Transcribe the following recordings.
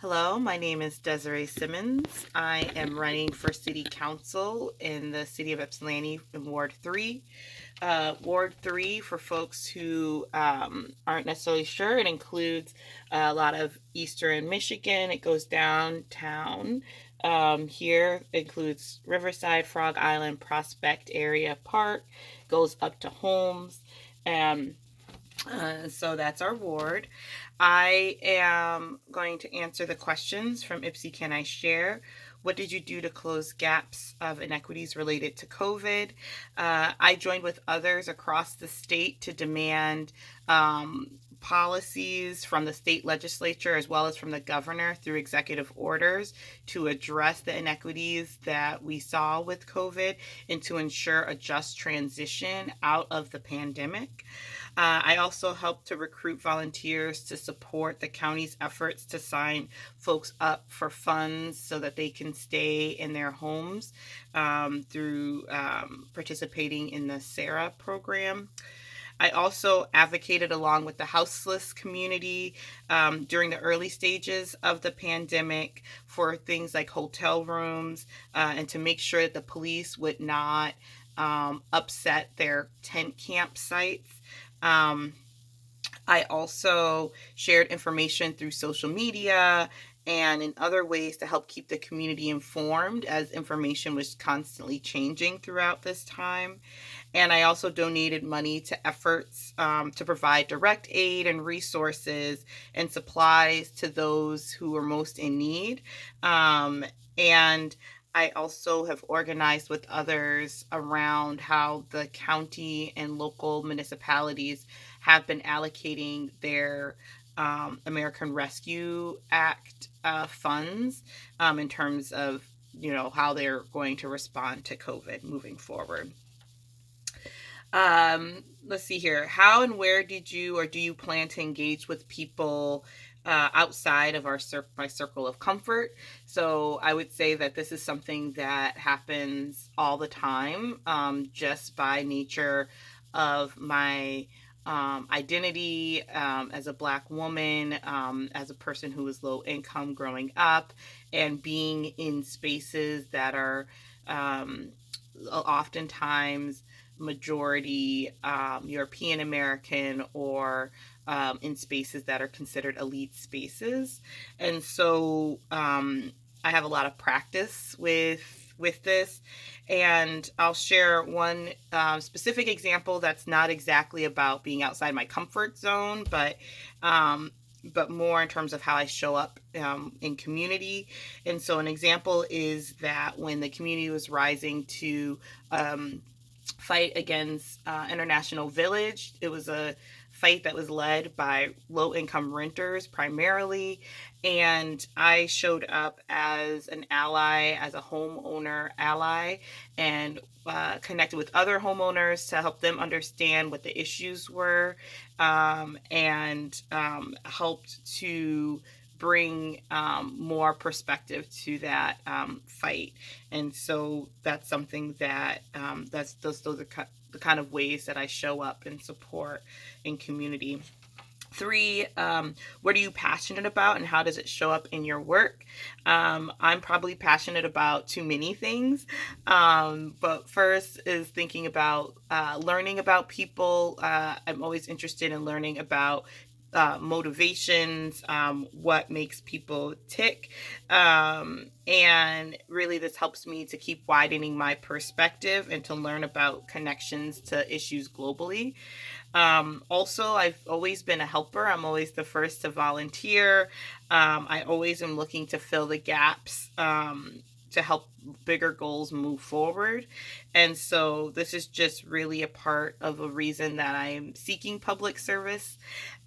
Hello, my name is Desirae Simmons. I am running for City Council in the City of Ypsilanti in Ward 3. Ward 3, for folks who aren't necessarily sure, it includes a lot of eastern Michigan. It goes downtown. Here it includes Riverside, Frog Island, Prospect Area Park, goes up to Holmes. Um, so that's our ward. I am going to answer the questions from Ipsy Can I Share? What did you do to close gaps of inequities related to COVID? I joined with others across the state to demand policies from the state legislature as well as from the governor through executive orders to address the inequities that we saw with COVID and to ensure a just transition out of the pandemic. I also helped to recruit volunteers to support the county's efforts to sign folks up for funds so that they can stay in their homes through participating in the SARA program. I also advocated along with the houseless community during the early stages of the pandemic for things like hotel rooms and to make sure that the police would not upset their tent campsites. Um, I also shared information through social media and in other ways to help keep the community informed as information was constantly changing throughout this time. And I also donated money to efforts to provide direct aid and resources and supplies to those who were most in need. And I also have organized with others around how the county and local municipalities have been allocating their American Rescue Act funds in terms of how they're going to respond to COVID moving forward. Let's see here. How and where did you or do you plan to engage with people outside of my circle of comfort? So I would say that this is something that happens all the time, just by nature of my identity as a Black woman, as a person who was low income growing up, and being in spaces that are oftentimes majority European American or in spaces that are considered elite spaces. And so I have a lot of practice with this. And I'll share one specific example that's not exactly about being outside my comfort zone, but more in terms of how I show up in community. And so an example is that when the community was rising to fight against International Village, it was a fight that was led by low-income renters primarily, and I showed up as an ally, as a homeowner ally, and connected with other homeowners to help them understand what the issues were, and helped to bring more perspective to that fight. And so that's something that those are the kind of ways that I show up and support in community. 3, what are you passionate about and how does it show up in your work? I'm probably passionate about too many things, but first is thinking about learning about people. I'm always interested in learning about motivations, what makes people tick. And really, this helps me to keep widening my perspective and to learn about connections to issues globally. Also, I've always been a helper. I'm always the first to volunteer. I always am looking to fill the gaps to help bigger goals move forward. And so this is just really a part of a reason that I'm seeking public service.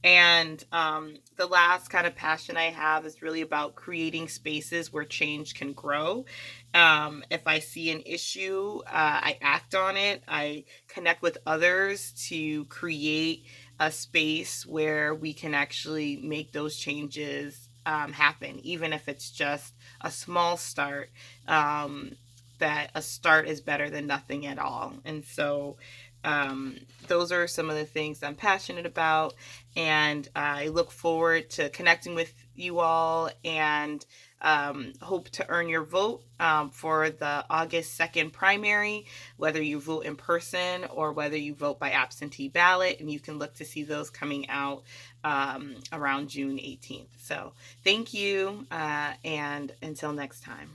And the last kind of passion I have is really about creating spaces where change can grow. If I see an issue, I act on it. I connect with others to create a space where we can actually make those changes happen, even if it's just a small start. That a start is better than nothing at all. And so those are some of the things I'm passionate about, and I look forward to connecting with you all, and hope to earn your vote for the August 2nd primary, whether you vote in person or whether you vote by absentee ballot. And you can look to see those coming out around June 18th. So thank you, and until next time.